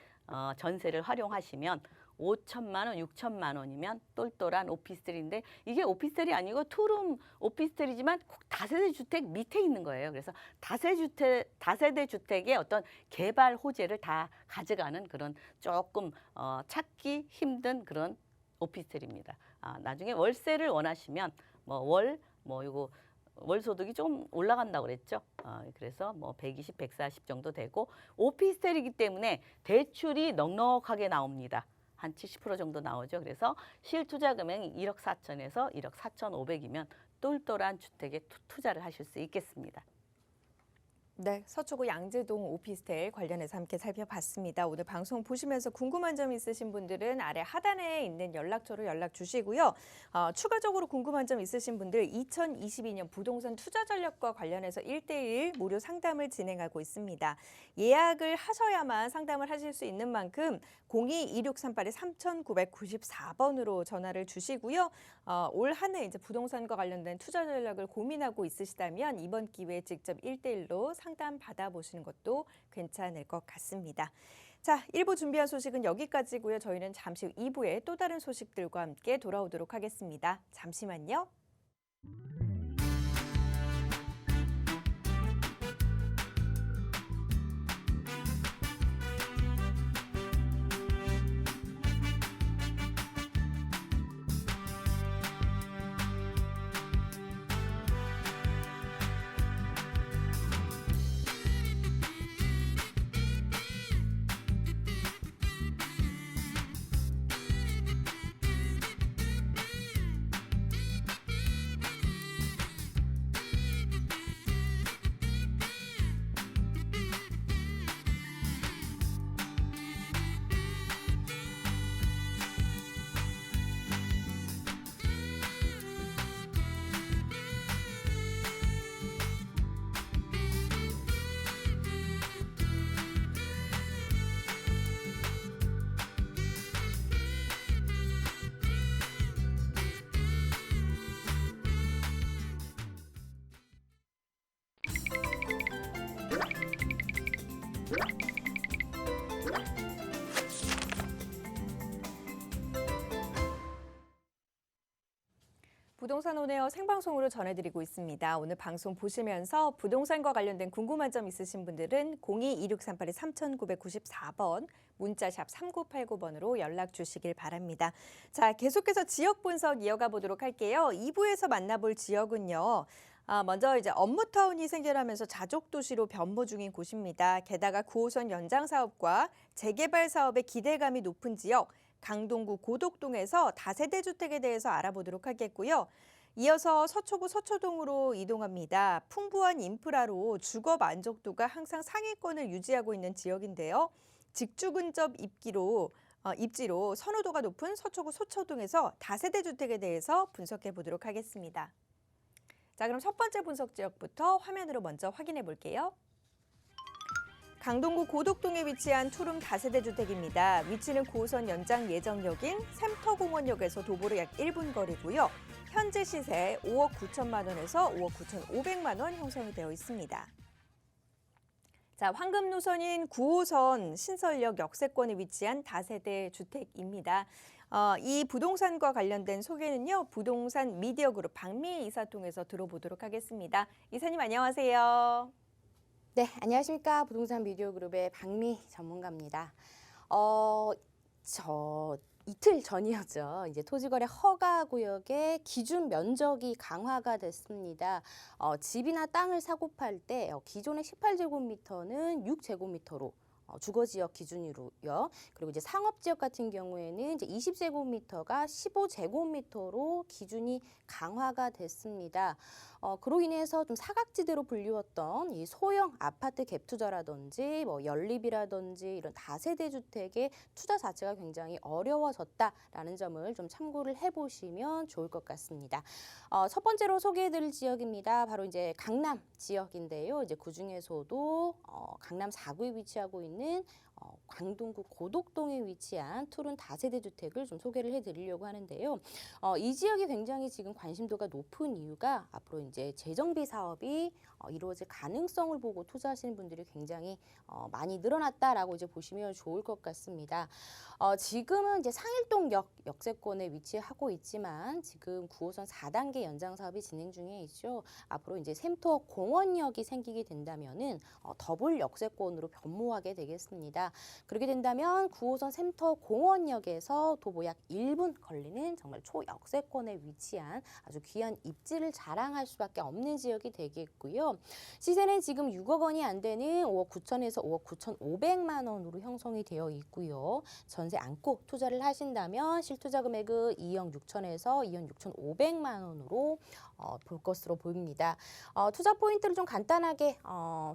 전세를 활용하시면 5천만 원, 6천만 원이면 똘똘한 오피스텔인데 이게 오피스텔이 아니고 투룸 오피스텔이지만 꼭 다세대 주택 밑에 있는 거예요. 그래서 다세대 주택의 어떤 개발 호재를 다 가져가는 그런 조금 찾기 힘든 그런 오피스텔입니다. 나중에 월세를 원하시면 이거 월 소득이 좀 올라간다고 그랬죠. 그래서 뭐 120, 140 정도 되고 오피스텔이기 때문에 대출이 넉넉하게 나옵니다. 한 70% 정도 나오죠. 그래서 실투자 금액이 1억 4천에서 1억 4천5백이면 똘똘한 주택에 투자를 하실 수 있겠습니다.
네, 서초구 양재동 오피스텔 관련해서 함께 살펴봤습니다. 오늘 방송 보시면서 궁금한 점 있으신 분들은 아래 하단에 있는 연락처로 연락 주시고요. 추가적으로 궁금한 점 있으신 분들 2022년 부동산 투자 전략과 관련해서 1:1 무료 상담을 진행하고 있습니다. 예약을 하셔야만 상담을 하실 수 있는 만큼 02-2638-3994번으로 전화를 주시고요. 올 한 해 이제 부동산과 관련된 투자 전략을 고민하고 있으시다면 이번 기회에 직접 1:1로 상담 받아보시는 것도 괜찮을 것 같습니다. 자, 1부 준비한 소식은 여기까지고요. 저희는 잠시 후 2부에 또 다른 소식들과 함께 돌아오도록 하겠습니다. 잠시만요. 부동산 온에어 생방송으로 전해드리고 있습니다. 오늘 방송 보시면서 부동산과 관련된 궁금한 점 있으신 분들은 02-2638-3994번, 문자샵 3989번으로 연락 주시길 바랍니다. 자, 계속해서 지역 분석 이어가 보도록 할게요. 2부에서 만나볼 지역은요. 먼저 이제 업무타운이 생겨나면서 자족도시로 변모 중인 곳입니다. 게다가 9호선 연장 사업과 재개발 사업에 기대감이 높은 지역, 강동구 고덕동에서 다세대 주택에 대해서 알아보도록 하겠고요. 이어서 서초구 서초동으로 이동합니다. 풍부한 인프라로 주거 만족도가 항상 상위권을 유지하고 있는 지역인데요. 직주 근접 입지로 선호도가 높은 서초구 서초동에서 다세대 주택에 대해서 분석해 보도록 하겠습니다. 자, 그럼 첫 번째 분석 지역부터 화면으로 먼저 확인해 볼게요. 강동구 고덕동에 위치한 투룸 다세대 주택입니다. 위치는 9호선 연장 예정역인 샘터공원역에서 도보로 약 1분 거리고요. 현재 시세 5억 9천만 원에서 5억 9,500만 원 형성이 되어 있습니다. 자, 황금 노선인 9호선 신설역 역세권에 위치한 다세대 주택입니다. 이 부동산과 관련된 소개는요, 부동산 미디어 그룹 박미애 이사 통해서 들어보도록 하겠습니다. 이사님 안녕하세요.
네, 안녕하십니까. 부동산 미디어 그룹의 박미 전문가입니다. 이틀 전이었죠. 이제 토지거래 허가구역의 기준 면적이 강화가 됐습니다. 집이나 땅을 사고 팔 때 기존의 18제곱미터는 6제곱미터로 주거지역 기준으로요. 그리고 이제 상업지역 같은 경우에는 이제 20제곱미터가 15제곱미터로 기준이 강화가 됐습니다. 그로 인해서 좀 사각지대로 불리웠던 이 소형 아파트 갭 투자라든지 뭐 연립이라든지 이런 다세대 주택의 투자 자체가 굉장히 어려워졌다라는 점을 좀 참고를 해보시면 좋을 것 같습니다. 첫 번째로 소개해드릴 지역입니다. 바로 이제 강남 지역인데요. 이제 그 중에서도 강남 4구에 위치하고 있는 광동구 고덕동에 위치한 푸른 다세대 주택을 좀 소개를 해드리려고 하는데요. 이 지역이 굉장히 지금 관심도가 높은 이유가 앞으로 이제 재정비 사업이 이루어질 가능성을 보고 투자하시는 분들이 굉장히 많이 늘어났다라고 이제 보시면 좋을 것 같습니다. 지금은 이제 상일동역 역세권에 위치하고 있지만 지금 9호선 4단계 연장 사업이 진행 중에 있죠. 앞으로 이제 샘터 공원역이 생기게 된다면은 더블 역세권으로 변모하게 되겠습니다. 그렇게 된다면 9호선 샘터 공원역에서 도보 약 1분 걸리는 정말 초역세권에 위치한 아주 귀한 입지를 자랑할 수밖에 없는 지역이 되겠고요. 시세는 지금 6억 원이 안 되는 5억 9천에서 5억 9,500만 원으로 형성이 되어 있고요. 전세 안고 투자를 하신다면 실투자 금액은 2억 6천에서 2억 6,500만 원으로 볼 것으로 보입니다. 투자 포인트를 좀 간단하게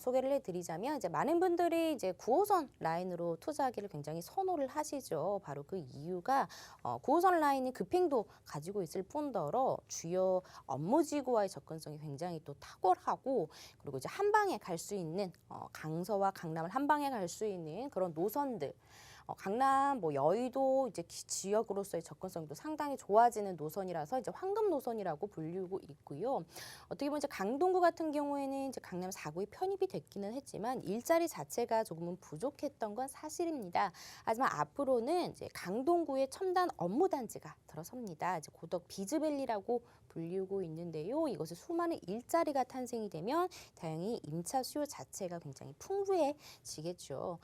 소개를 해드리자면 이제 많은 분들이 이제 9호선 라인으로 투자하기를 굉장히 선호를 하시죠. 바로 그 이유가 9호선 라인이 급행도 가지고 있을 뿐더러 주요 업무지구와의 접근성이 굉장히 또 탁월하고 그리고 이제 한 방에 갈 수 있는 강서와 강남을 한 방에 갈 수 있는 그런 노선들. 강남, 뭐 여의도 이제 지역으로서의 접근성도 상당히 좋아지는 노선이라서 이제 황금 노선이라고 불리고 있고요. 어떻게 보면 이제 강동구 같은 경우에는 이제 강남 4구에 편입이 됐기는 했지만 일자리 자체가 조금은 부족했던 건 사실입니다. 하지만 앞으로는 이제 강동구의 첨단 업무 단지가 들어섭니다. 이제 고덕 비즈밸리라고 불리고 있는데요. 이것에 수많은 일자리가 탄생이 되면 다행히 임차 수요 자체가 굉장히 풍부해지겠죠.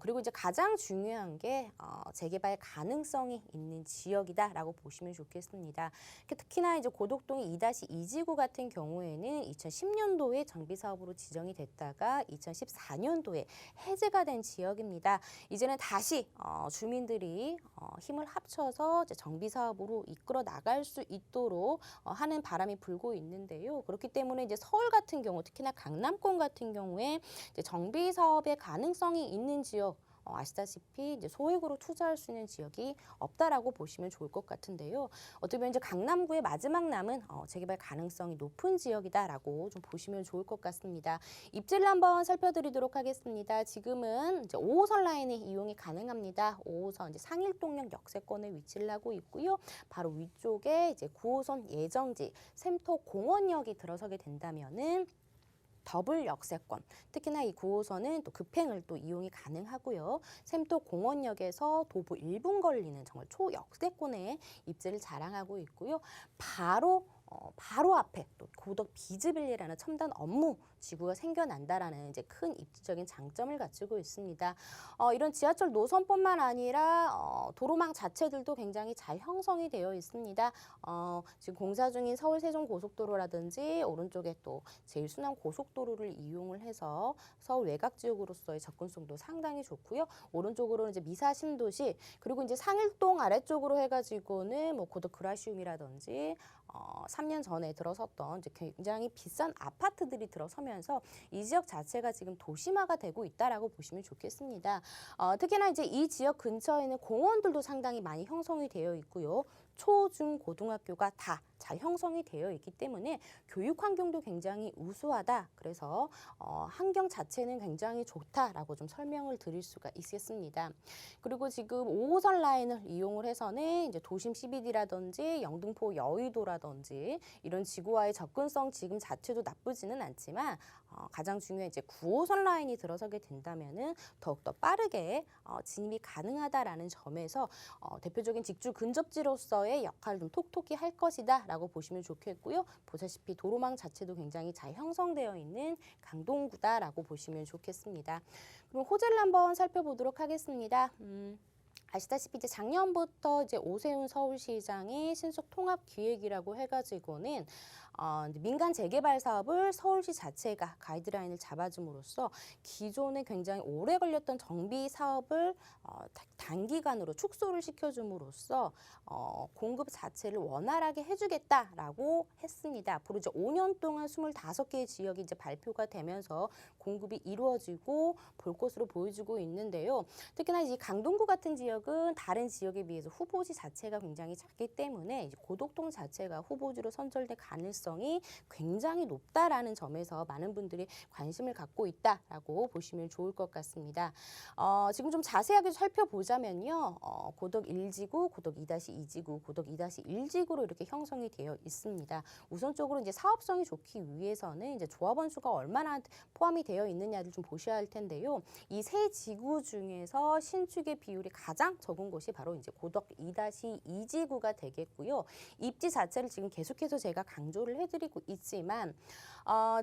그리고 이제 가장 중요한 게 재개발 가능성이 있는 지역이다라고 보시면 좋겠습니다. 특히나 이제 고덕동의 2-2지구 같은 경우에는 2010년도에 정비 사업으로 지정이 됐다가 2014년도에 해제가 된 지역입니다. 이제는 다시 주민들이 힘을 합쳐서 이제 정비 사업으로 이끌어 나갈 수 있도록 하는 바람이 불고 있는데요. 그렇기 때문에 이제 서울 같은 경우, 특히나 강남권 같은 경우에 이제 정비 사업의 가능성이 있는 지역. 아시다시피 이제 소액으로 투자할 수 있는 지역이 없다라고 보시면 좋을 것 같은데요. 어떻게 보면 이제 강남구의 마지막 남은 재개발 가능성이 높은 지역이다라고 좀 보시면 좋을 것 같습니다. 입지를 한번 살펴드리도록 하겠습니다. 지금은 이제 5호선 라인이 이용이 가능합니다. 5호선 이제 상일동역 역세권에 위치를 하고 있고요. 바로 위쪽에 이제 9호선 예정지 샘터 공원역이 들어서게 된다면은. 더블 역세권, 특히나 이 9호선은 또 급행을 또 이용이 가능하고요. 샘터 공원역에서 도보 1분 걸리는 정말 초역세권의 입지를 자랑하고 있고요. 바로 앞에 또 고덕 비즈밸리라는 첨단 업무 지구가 생겨난다라는 이제 큰 입지적인 장점을 가지고 있습니다. 이런 지하철 노선뿐만 아니라 도로망 자체들도 굉장히 잘 형성이 되어 있습니다. 지금 공사 중인 서울 세종 고속도로라든지 오른쪽에 또 제일순환 고속도로를 이용을 해서 서울 외곽 지역으로서의 접근성도 상당히 좋고요. 오른쪽으로는 이제 미사 신도시 그리고 이제 상일동 아래쪽으로 해가지고는 뭐 고덕 그라시움이라든지 3년 전에 들어섰던 이제 굉장히 비싼 아파트들이 들어서면서 이 지역 자체가 지금 도심화가 되고 있다라고 보시면 좋겠습니다. 특히나 이제 이 지역 근처에는 공원들도 상당히 많이 형성이 되어 있고요. 초, 중, 고등학교가 다 잘 형성이 되어 있기 때문에 교육 환경도 굉장히 우수하다. 그래서 환경 자체는 굉장히 좋다라고 좀 설명을 드릴 수가 있겠습니다. 그리고 지금 5호선 라인을 이용을 해서는 이제 도심 CBD라든지 영등포 여의도라든지 이런 지구와의 접근성 지금 자체도 나쁘지는 않지만 가장 중요한 이제 9호선 라인이 들어서게 된다면은 더욱더 빠르게 진입이 가능하다라는 점에서 대표적인 직주 근접지로서의 역할을 좀 톡톡히 할 것이다라고 보시면 좋겠고요. 보시다시피 도로망 자체도 굉장히 잘 형성되어 있는 강동구다라고 보시면 좋겠습니다. 그럼 호재를 한번 살펴보도록 하겠습니다. 아시다시피 이제 작년부터 이제 오세훈 서울시장의 신속 통합 기획이라고 해가지고는 민간 재개발 사업을 서울시 자체가 가이드라인을 잡아줌으로써 기존에 굉장히 오래 걸렸던 정비 사업을 단기간으로 축소를 시켜줌으로써 공급 자체를 원활하게 해주겠다라고 했습니다. 앞으로 이제 5년 동안 25개의 지역이 이제 발표가 되면서 공급이 이루어지고 볼 것으로 보여지고 있는데요. 특히나 이 강동구 같은 지역은 다른 지역에 비해서 후보지 자체가 굉장히 작기 때문에 이제 고덕동 자체가 후보지로 선정될 가능성이 굉장히 높다라는 점에서 많은 분들이 관심을 갖고 있다라고 보시면 좋을 것 같습니다. 지금 좀 자세하게 살펴보자면요. 고덕 1지구, 고덕 2-2지구, 고덕 2-1지구로 이렇게 형성이 되어 있습니다. 우선적으로 이제 사업성이 좋기 위해서는 이제 조합원 수가 얼마나 포함이 되어 있느냐를 좀 보셔야 할 텐데요. 이 세 지구 중에서 신축의 비율이 가장 적은 곳이 바로 이제 고덕 2-2지구가 되겠고요. 입지 자체를 지금 계속해서 제가 강조를 해드리고 있지만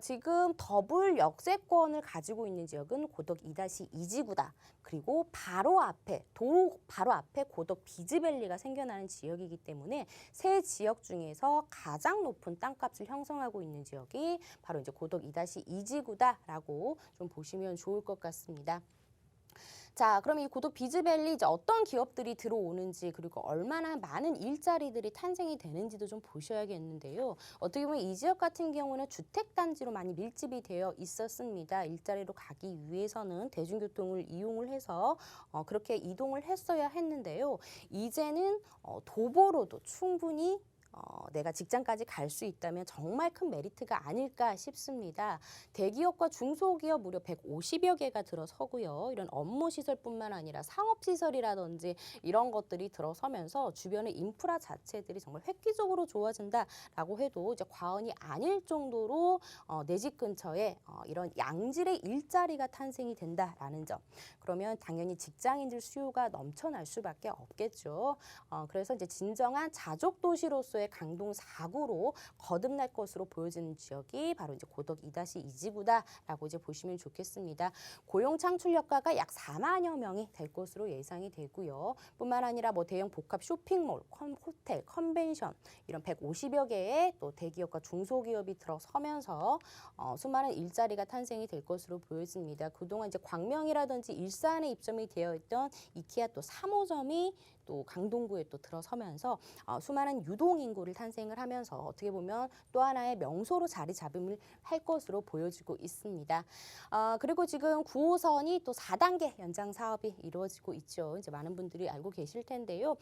지금 더블 역세권을 가지고 있는 지역은 고덕 2-2지구다. 그리고 바로 앞에 도로 바로 앞에 고덕 비즈밸리가 생겨나는 지역이기 때문에 세 지역 중에서 가장 높은 땅값을 형성하고 있는 지역이 바로 이제 고덕 2-2지구다라고 좀 보시면 좋을 것 같습니다. 자, 그럼 이 고덕 비즈밸리 이제 어떤 기업들이 들어오는지 그리고 얼마나 많은 일자리들이 탄생이 되는지도 좀 보셔야겠는데요. 어떻게 보면 이 지역 같은 경우는 주택단지로 많이 밀집이 되어 있었습니다. 일자리로 가기 위해서는 대중교통을 이용을 해서 그렇게 이동을 했어야 했는데요. 이제는 도보로도 충분히 내가 직장까지 갈 수 있다면 정말 큰 메리트가 아닐까 싶습니다. 대기업과 중소기업 무려 150여 개가 들어서고요. 이런 업무시설뿐만 아니라 상업시설이라든지 이런 것들이 들어서면서 주변의 인프라 자체들이 정말 획기적으로 좋아진다라고 해도 이제 과언이 아닐 정도로 내 집 근처에 이런 양질의 일자리가 탄생이 된다라는 점. 그러면 당연히 직장인들 수요가 넘쳐날 수밖에 없겠죠. 그래서 이제 진정한 자족 도시로서의 강동 4구로 거듭날 것으로 보여지는 지역이 바로 이제 고덕 2-2지구다라고 이제 보시면 좋겠습니다. 고용 창출 효과가 약 4만여 명이 될 것으로 예상이 되고요. 뿐만 아니라 뭐 대형 복합 쇼핑몰, 호텔, 컨벤션 이런 150여 개의 또 대기업과 중소기업이 들어서면서 수많은 일자리가 탄생이 될 것으로 보여집니다. 그동안 이제 광명이라든지 일산에 입점이 되어 있던 이케아 또 3호점이 또 강동구에 또 들어서면서 수많은 유동 인구를 탄생을 하면서 어떻게 보면 또 하나의 명소로 자리 잡음을 할 것으로 보여지고 있습니다. 그리고 지금 9호선이 또 4단계 연장 사업이 이루어지고 있죠. 이제 많은 분들이 알고 계실 텐데요.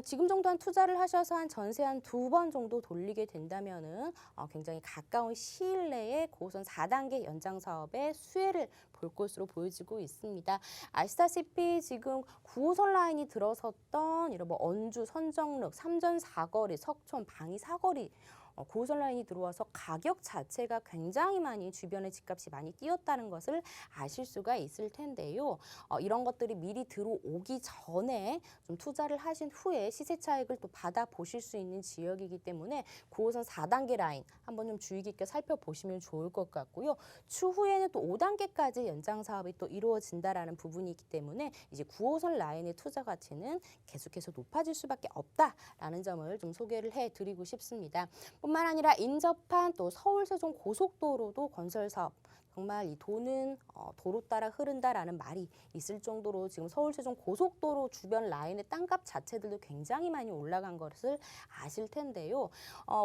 지금 정도 한 투자를 하셔서 한 전세 한 2번 정도 돌리게 된다면은 굉장히 가까운 시일 내에 9호선 4단계 연장 사업의 수혜를 볼 것으로 보여지고 있습니다. 아시다시피 지금 9호선 라인이 들어섰던 이런 뭐 언주, 선정릉, 삼전 사거리, 석촌, 방이 사거리 9호선 라인이 들어와서 가격 자체가 굉장히 많이 주변의 집값이 많이 뛰었다는 것을 아실 수가 있을 텐데요. 이런 것들이 미리 들어오기 전에 좀 투자를 하신 후에 시세 차익을 또 받아 보실 수 있는 지역이기 때문에 9호선 4단계 라인 한번 좀 주의 깊게 살펴보시면 좋을 것 같고요. 추후에는 또 5단계까지 연장 사업이 또 이루어진다라는 부분이기 때문에 이제 9호선 라인의 투자 가치는 계속해서 높아질 수밖에 없다라는 점을 좀 소개를 해드리고 싶습니다. 뿐만 아니라 인접한 또 서울 세종 고속도로도 건설 사업 정말 이 돈은 도로 따라 흐른다라는 말이 있을 정도로 지금 서울 세종 고속도로 주변 라인의 땅값 자체들도 굉장히 많이 올라간 것을 아실 텐데요.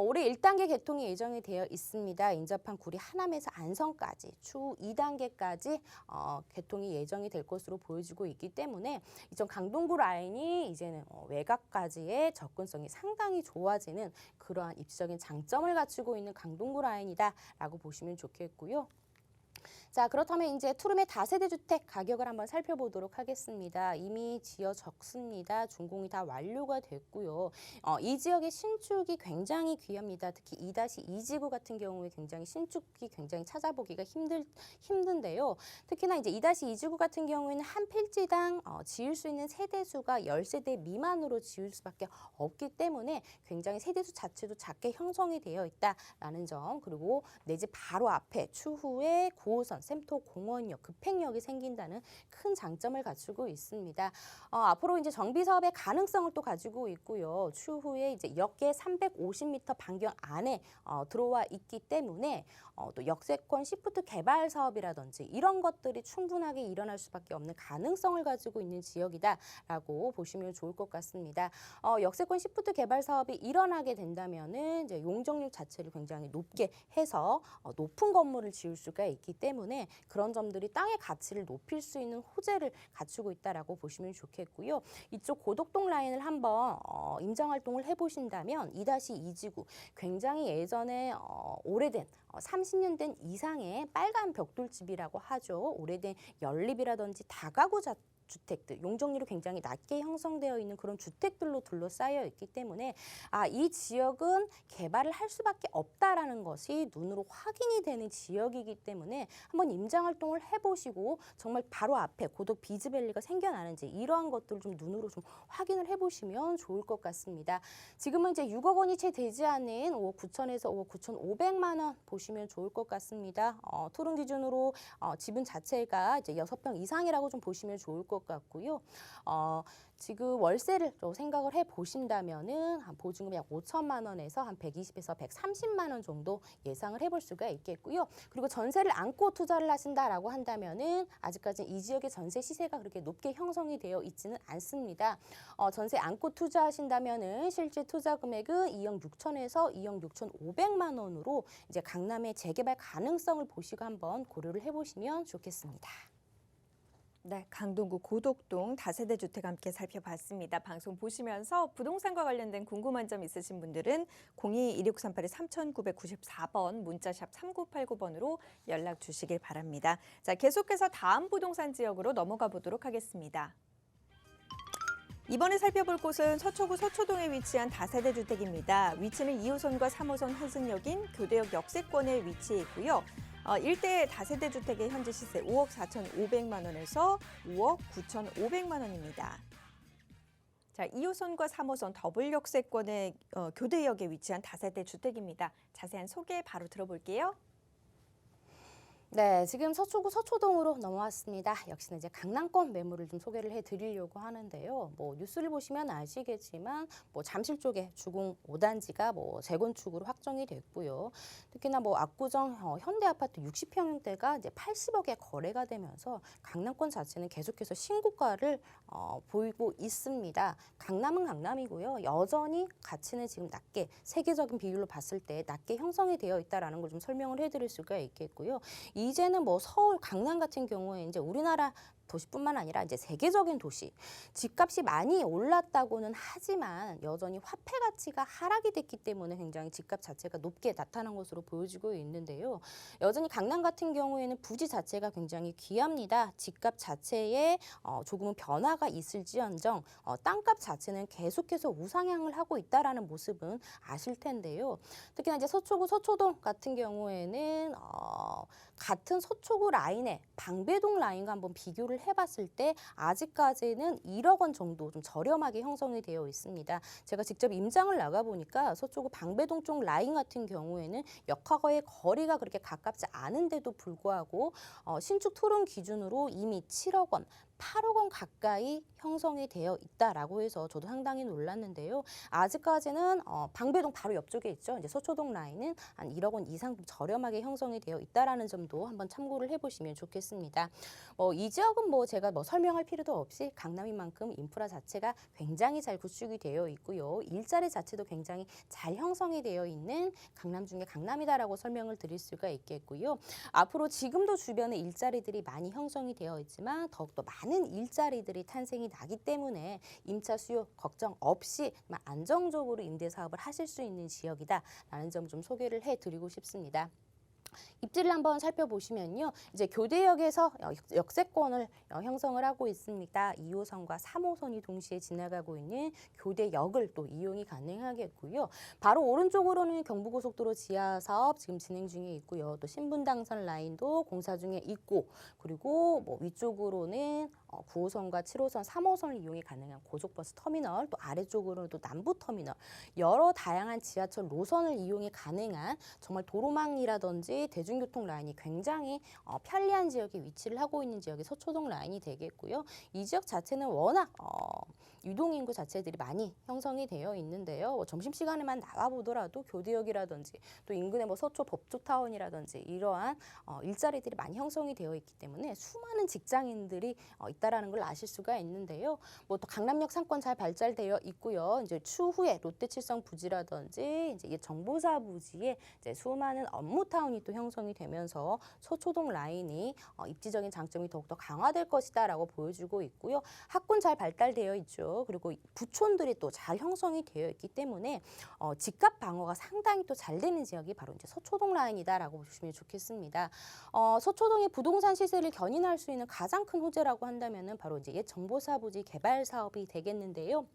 올해 1단계 개통이 예정이 되어 있습니다. 인접한 구리 하남에서 안성까지 추후 2단계까지 개통이 예정이 될 것으로 보여지고 있기 때문에 이전 강동구 라인이 이제는 외곽까지의 접근성이 상당히 좋아지는 그러한 입지적인 장점을 갖추고 있는 강동구 라인이다라고 보시면 좋겠고요. 자, 그렇다면 이제 투룸의 다세대 주택 가격을 한번 살펴보도록 하겠습니다. 이미 지어졌습니다. 준공이 다 완료가 됐고요. 이 지역의 신축이 굉장히 귀합니다. 특히 2-2 지구 같은 경우에 굉장히 신축이 굉장히 찾아보기가 힘든데요. 특히나 이제 2-2 지구 같은 경우에는 한 필지당 지을 수 있는 세대수가 10세대 미만으로 지을 수밖에 없기 때문에 굉장히 세대수 자체도 작게 형성이 되어 있다라는 점, 그리고 내 집 바로 앞에 추후에 9호선 샘토 공원역, 급행역이 생긴다는 큰 장점을 갖추고 있습니다. 앞으로 이제 정비 사업의 가능성을 또 가지고 있고요. 추후에 이제 역계 350m 반경 안에 들어와 있기 때문에 또 역세권 시프트 개발 사업이라든지 이런 것들이 충분하게 일어날 수밖에 없는 가능성을 가지고 있는 지역이다라고 보시면 좋을 것 같습니다. 역세권 시프트 개발 사업이 일어나게 된다면은 이제 용적률 자체를 굉장히 높게 해서 높은 건물을 지을 수가 있기 때문에 그런 점들이 땅의 가치를 높일 수 있는 호재를 갖추고 있다라고 보시면 좋겠고요. 이쪽 고덕동 라인을 한번 임장 활동을 해보신다면 2-2 지구 굉장히 예전에 오래된 30년 된 이상의 빨간 벽돌집이라고 하죠. 오래된 연립이라든지 다가구 주택들, 용적률이 굉장히 낮게 형성되어 있는 그런 주택들로 둘러싸여 있기 때문에 이 지역은 개발을 할 수밖에 없다라는 것이 눈으로 확인이 되는 지역이기 때문에 한번 임장 활동을 해보시고 정말 바로 앞에 고덕 비즈밸리가 생겨나는지 이러한 것들을 좀 눈으로 좀 확인을 해보시면 좋을 것 같습니다. 지금은 이제 6억 원이 채 되지 않은 5억 9천에서 5억 9,500만 원 보시면 좋을 것 같습니다. 토론 기준으로 지분 자체가 이제 6평 이상이라고 좀 보시면 좋을 것 같고요. 지금 월세를 또 생각을 해 보신다면은 한 보증금 약 5천만 원에서 한 120에서 130만 원 정도 예상을 해볼 수가 있겠고요. 그리고 전세를 안고 투자를 하신다라고 한다면은 아직까지는 이 지역의 전세 시세가 그렇게 높게 형성이 되어 있지는 않습니다. 전세 안고 투자하신다면은 실제 투자 금액은 2억 6천에서 2억 6,500만 원으로 이제 강남의 재개발 가능성을 보시고 한번 고려를 해보시면 좋겠습니다.
네, 강동구 고덕동 다세대 주택 함께 살펴봤습니다. 방송 보시면서 부동산과 관련된 궁금한 점 있으신 분들은 02-1638-3994번 문자샵 3989번으로 연락 주시길 바랍니다. 자, 계속해서 다음 부동산 지역으로 넘어가 보도록 하겠습니다. 이번에 살펴볼 곳은 서초구 서초동에 위치한 다세대 주택입니다. 위치는 2호선과 3호선 환승역인 교대역 역세권에 위치해 있고요. 일대 다세대 주택의 현재 시세 5억 4,500만 원에서 5억 9,500만 원입니다. 자, 2호선과 3호선 더블 역세권의 교대역에 위치한 다세대 주택입니다. 자세한 소개 바로 들어볼게요.
네, 지금 서초구 서초동으로 넘어왔습니다. 역시나 이제 강남권 매물을 좀 소개를 해드리려고 하는데요. 뭐 뉴스를 보시면 아시겠지만 뭐 잠실 쪽에 주공 5단지가 뭐 재건축으로 확정이 됐고요. 특히나 뭐 압구정 현대아파트 60평대가 이제 80억에 거래가 되면서 강남권 자체는 계속해서 신고가를 보이고 있습니다. 강남은 강남이고요. 여전히 가치는 지금 낮게 세계적인 비율로 봤을 때 낮게 형성이 되어 있다라는 걸 좀 설명을 해드릴 수가 있겠고요. 이제는 뭐 서울, 강남 같은 경우에 이제 우리나라 도시뿐만 아니라 이제 세계적인 도시, 집값이 많이 올랐다고는 하지만 여전히 화폐 가치가 하락이 됐기 때문에 굉장히 집값 자체가 높게 나타난 것으로 보여지고 있는데요. 여전히 강남 같은 경우에는 부지 자체가 굉장히 귀합니다. 집값 자체에 조금은 변화가 있을지언정 땅값 자체는 계속해서 우상향을 하고 있다라는 모습은 아실 텐데요. 특히나 이제 서초구 서초동 같은 경우에는 같은 서초구 라인에 방배동 라인과 한번 비교를 해봤을 때 아직까지는 1억 원 정도 좀 저렴하게 형성이 되어 있습니다. 제가 직접 임장을 나가보니까 서초구 방배동 쪽 라인 같은 경우에는 역학과의 거리가 그렇게 가깝지 않은데도 불구하고 신축 토론 기준으로 이미 7억 원, 8억 원 가까이 형성이 되어 있다라고 해서 저도 상당히 놀랐는데요. 아직까지는 방배동 바로 옆쪽에 있죠. 이제 서초동 라인은 한 1억 원 이상 좀 저렴하게 형성이 되어 있다라는 점도 부분도 한번 참고를 해보시면 좋겠습니다. 이 지역은 제가 설명할 필요도 없이 강남인 만큼 인프라 자체가 굉장히 잘 구축이 되어 있고요. 일자리 자체도 굉장히 잘 형성이 되어 있는 강남 중에 강남이다라고 설명을 드릴 수가 있겠고요. 앞으로 지금도 주변에 일자리들이 많이 형성이 되어 있지만 더욱더 많은 일자리들이 탄생이 나기 때문에 임차 수요 걱정 없이 안정적으로 임대 사업을 하실 수 있는 지역이다라는 점 좀 소개를 해드리고 싶습니다. 입지를 한번 살펴보시면요. 이제 교대역에서 역세권을 형성을 하고 있습니다. 2호선과 3호선이 동시에 지나가고 있는 교대역을 또 이용이 가능하겠고요. 바로 오른쪽으로는 경부고속도로 지하 사업 지금 진행 중에 있고요. 또 신분당선 라인도 공사 중에 있고, 그리고 위쪽으로는 9호선과 7호선, 3호선을 이용이 가능한 고속버스 터미널, 또 아래쪽으로는 또 남부터미널, 여러 다양한 지하철 노선을 이용이 가능한 정말 도로망이라든지 대중교통 라인이 굉장히 편리한 지역에 위치를 하고 있는 지역이 서초동 라인이 되겠고요. 이 지역 자체는 워낙 유동인구 자체들이 많이 형성이 되어 있는데요. 점심시간에만 나와보더라도 교대역이라든지 또 인근의 서초 법조타운이라든지 이러한 일자리들이 많이 형성이 되어 있기 때문에 수많은 직장인들이 있다라는 걸 아실 수가 있는데요. 또 강남역 상권 잘 발달되어 있고요. 이제 추후에 롯데칠성 부지라든지 이제 정보사 부지에 이제 수많은 업무타운이 또 형성이 되면서 서초동 라인이 입지적인 장점이 더욱더 강화될 것이다라고 보여주고 있고요. 학군 잘 발달되어 있죠. 그리고 부촌들이 또 잘 형성이 되어 있기 때문에 집값 방어가 상당히 또 잘 되는 지역이 바로 이제 서초동 라인이다라고 보시면 좋겠습니다. 서초동의 부동산 시세를 견인할 수 있는 가장 큰 호재라고 한다면은 바로 이제 옛 정보사 부지 개발 사업이 되겠는데요.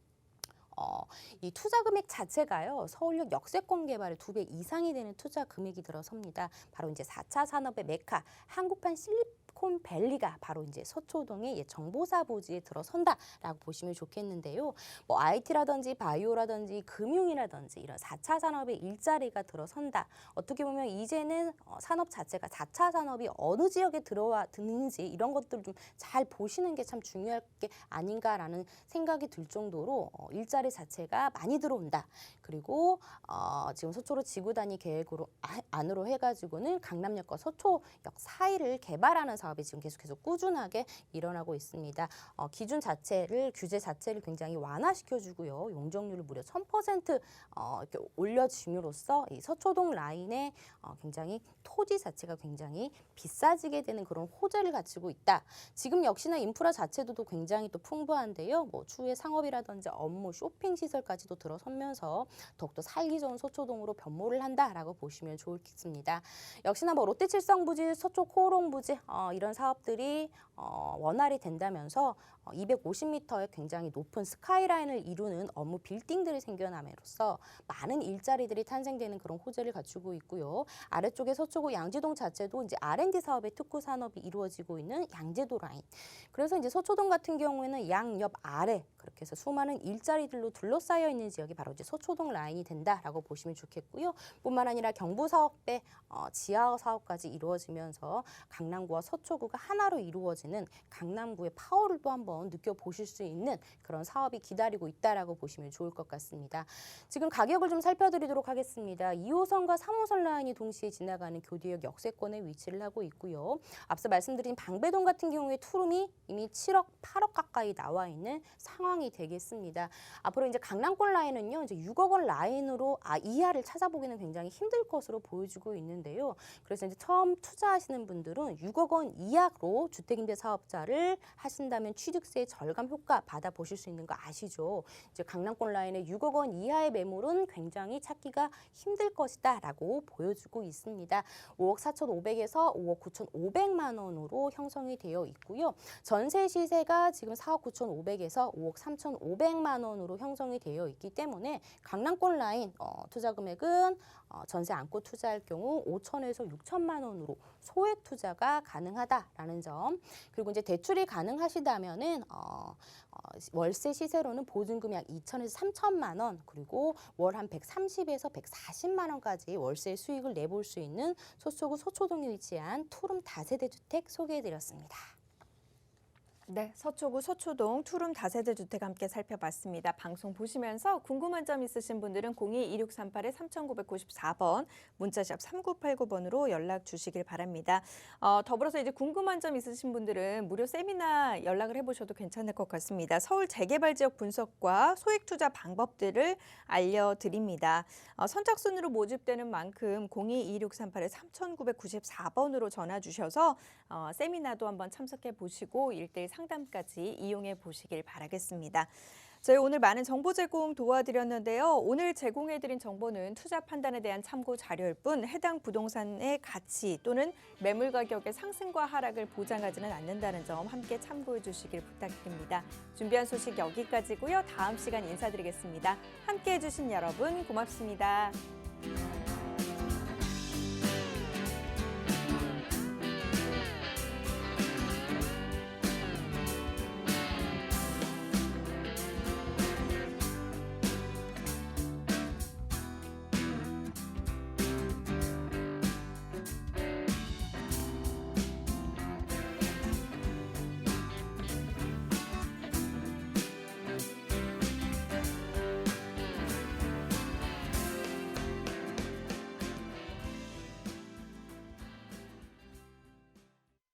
이 투자 금액 자체가요. 서울역 역세권 개발의 2배 이상이 되는 투자 금액이 들어섭니다. 바로 이제 4차 산업의 메카 한국판 실리콘밸리가 바로 이제 서초동의 옛 정보사 부지에 들어선다라고 보시면 좋겠는데요. IT라든지 바이오라든지 금융이라든지 이런 4차 산업의 일자리가 들어선다. 어떻게 보면 이제는 산업 자체가 4차 산업이 어느 지역에 들어와 드는지 이런 것들을 좀 잘 보시는 게 참 중요할 게 아닌가라는 생각이 들 정도로 일자리 자체가 많이 들어온다. 그리고 지금 서초로 지구 단위 계획으로 안으로 해가지고는 강남역과 서초역 사이를 개발하는 사업이 지금 계속해서 꾸준하게 일어나고 있습니다. 규제 자체를 굉장히 완화시켜주고요. 용적률을 무려 1000% 이렇게 올려줌으로써 이 서초동 라인의 굉장히 토지 자체가 굉장히 비싸지게 되는 그런 호재를 갖추고 있다. 지금 역시나 인프라 자체도 굉장히 또 풍부한데요. 추후에 상업이라든지 업무, 쇼핑 시설까지도 들어서면서 더욱더 살기 좋은 서초동으로 변모를 한다라고 보시면 좋겠습니다. 역시나 롯데칠성 부지, 서초 코오롱 부지 이런 사업들이 원활히 된다면서 250m의 굉장히 높은 스카이라인을 이루는 업무 빌딩들이 생겨남으로써 많은 일자리들이 탄생되는 그런 호재를 갖추고 있고요. 아래쪽에 서초구 양지동 자체도 이제 R&D 사업의 특구 산업이 이루어지고 있는 양재도 라인. 그래서 이제 서초동 같은 경우에는 양옆 아래 그렇게 해서 수많은 일자리들로 둘러싸여 있는 지역이 바로 이제 서초동 라인이 된다라고 보시면 좋겠고요. 뿐만 아니라 경부 사업의 지하 사업까지 이루어지면서 강남구와 서초구가 하나로 이루어지는 강남구의 파워를 또 한번 느껴보실 수 있는 그런 사업이 기다리고 있다라고 보시면 좋을 것 같습니다. 지금 가격을 좀 살펴드리도록 하겠습니다. 2호선과 3호선 라인이 동시에 지나가는 교대역 역세권에 위치를 하고 있고요. 앞서 말씀드린 방배동 같은 경우에 투룸이 이미 7억, 8억 가까이 나와 있는 상황이 되겠습니다. 앞으로 이제 강남권 라인은요, 이제 6억 원 라인으로 이하를 찾아보기는 굉장히 힘들 것으로 보여지고 있는데요. 그래서 이제 처음 투자하시는 분들은 6억 원 이하로 주택임대 사업자를 하신다면 취득세 절감 효과 받아보실 수 있는 거 아시죠? 이제 강남권 라인의 6억 원 이하의 매물은 굉장히 찾기가 힘들 것이다라고 보여주고 있습니다. 5억 4,500에서 5억 9,500만 원으로 형성이 되어 있고요. 전세 시세가 지금 4억 9,500에서 5억 3,500만 원으로 형성이 되어 있기 때문에 강남권 라인 투자 금액은 전세 안고 투자할 경우 5천에서 6천만 원으로 소액 투자가 가능하다라는 점. 그리고 이제 대출이 가능하시다면은 월세 시세로는 보증금이 약 2천에서 3천만 원, 그리고 월 한 130에서 140만 원까지 월세 수익을 내볼 수 있는 서초구 서초동에 위치한 투룸 다세대 주택 소개해드렸습니다.
네, 서초구 서초동 투룸 다세대 주택 함께 살펴봤습니다. 방송 보시면서 궁금한 점 있으신 분들은 02-2638-3994번, 문자샵 3989번으로 연락 주시길 바랍니다. 더불어서 이제 궁금한 점 있으신 분들은 무료 세미나 연락을 해보셔도 괜찮을 것 같습니다. 서울 재개발 지역 분석과 소액 투자 방법들을 알려드립니다. 선착순으로 모집되는 만큼 02-2638-3994번으로 전화 주셔서 세미나도 한번 참석해 보시고 1대1 상담까지 이용해 보시길 바라겠습니다. 저희 오늘 많은 정보 제공 도와드렸는데요. 오늘 제공해드린 정보는 투자 판단에 대한 참고 자료일 뿐 해당 부동산의 가치 또는 매물 가격의 상승과 하락을 보장하지는 않는다는 점 함께 참고해 주시길 부탁드립니다. 준비한 소식 여기까지고요. 다음 시간 인사드리겠습니다. 함께해 주신 여러분 고맙습니다.